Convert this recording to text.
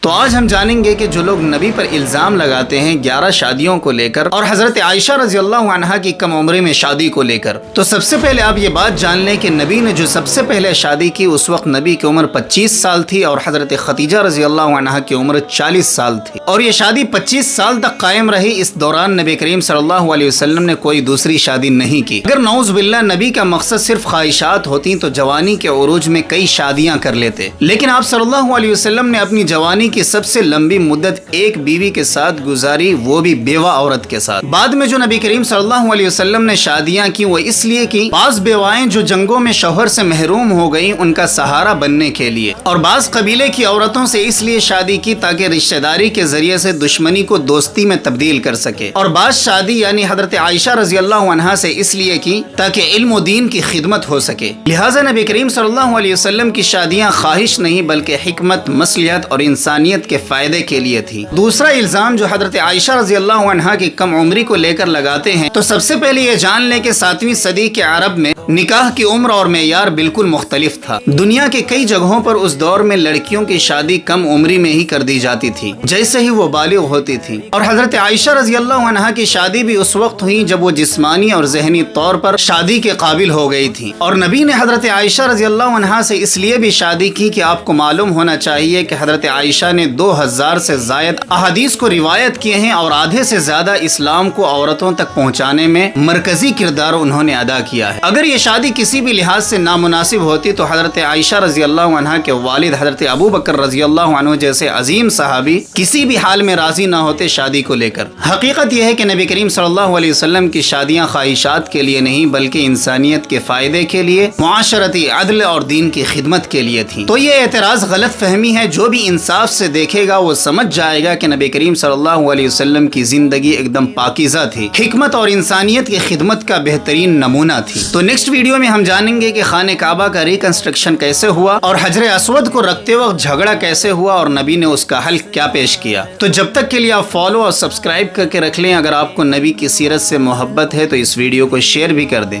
تو آج ہم جانیں گے کہ جو لوگ نبی پر الزام لگاتے ہیں 11 شادیوں کو لے کر اور حضرت عائشہ رضی اللہ عنہا کی کم عمری میں شادی کو لے کر، تو سب سے پہلے آپ یہ بات جان لیں کہ نبی نے جو سب سے پہلے شادی کی اس وقت نبی کی عمر 25 سال تھی اور حضرت خدیجہ رضی اللہ عنہا کی عمر 40 سال تھی، اور یہ شادی 25 سال تک قائم رہی۔ اس دوران نبی کریم صلی اللہ علیہ وسلم نے کوئی دوسری شادی نہیں کی۔ اگر نعوذ باللہ نبی کا مقصد صرف خواہشات ہوتی تو جوانی کے عروج میں کئی شادیاں کر لیتے، لیکن آپ صلی اللہ علیہ وسلم نے اپنی جوانی کی سب سے لمبی مدت ایک بیوی کے ساتھ گزاری، وہ بھی بیوہ عورت کے ساتھ۔ بعد میں جو نبی کریم صلی اللہ علیہ وسلم نے شادیاں کی وہ اس لیے کی، بعض بیوائیں جو جنگوں میں شوہر سے محروم ہو گئیں ان کا سہارا بننے کے لیے، اور بعض قبیلے کی عورتوں سے اس لیے شادی کی تاکہ رشتہ داری کے ذریعے سے دشمنی کو دوستی میں تبدیل کر سکے، اور بعض شادی یعنی حضرت عائشہ رضی اللہ عنہا سے اس لیے کی تاکہ علم و دین کی خدمت ہو سکے۔ لہٰذا نبی کریم صلی اللہ علیہ وسلم کی شادیاں خواہش نہیں بلکہ حکمت، مصلحت اور انسانیت کے فائدے کے لیے تھی۔ دوسرا الزام جو حضرت عائشہ رضی اللہ عنہا کی کم عمری کو لے کر لگاتے ہیں، تو سب سے پہلے یہ جان لیں کہ 7ویں صدی کے عرب میں نکاح کی عمر اور معیار بالکل مختلف تھا۔ دنیا کے کئی جگہوں پر اس دور میں لڑکیوں کی شادی کم عمری میں ہی کر دی جاتی تھی جیسے ہی وہ بالغ ہوتی تھی، اور حضرت عائشہ رضی اللہ عنہا کی شادی بھی اس وقت ہوئی جب وہ جسمانی اور ذہنی طور پر شادی کے قابل ہو گئی تھی، اور نبی نے حضرت عائشہ رضی اللہ عنہا سے اس لیے بھی شادی کی کہ آپ کو معلوم ہونا چاہیے کہ حضرت عائشہ نے 2000 سے زائد احادیث کو روایت کیے ہیں، اور آدھے سے زیادہ اسلام کو عورتوں تک پہنچانے میں مرکزی کردار انہوں نے ادا کیا ہے۔ اگر یہ شادی کسی بھی لحاظ سے نامناسب ہوتی تو حضرت عائشہ رضی اللہ عنہا کے والد حضرت ابو بکر رضی اللہ عنہ جیسے عظیم صحابی کسی بھی حال میں راضی نہ ہوتے شادی کو لے کر۔ حقیقت یہ ہے کہ نبی کریم صلی اللہ علیہ وسلم کی شادیاں خواہشات کے لیے نہیں بلکہ انسانیت کے فائدے کے لیے، معاشرتی عدل اور دین کی خدمت کے لیے تھیں۔ تو یہ اعتراض غلط فہمی ہے۔ جو بھی انصاف سے دیکھے گا وہ سمجھ جائے گا کہ نبی کریم صلی اللہ علیہ وسلم کی زندگی ایک دم پاکیزہ تھی، حکمت اور انسانیت کی خدمت کا بہترین نمونہ تھی۔ تو نیکسٹ ویڈیو میں ہم جانیں گے کہ خانہ کعبہ کا ریکنسٹرکشن کیسے ہوا، اور حجر اسود کو رکھتے وقت جھگڑا کیسے ہوا اور نبی نے اس کا حل کیا پیش کیا۔ تو جب تک کے لیے آپ فالو اور سبسکرائب کر کے رکھ لیں۔ اگر آپ کو نبی کی سیرت سے محبت ہے تو اس ویڈیو کو شیئر بھی کر دیں۔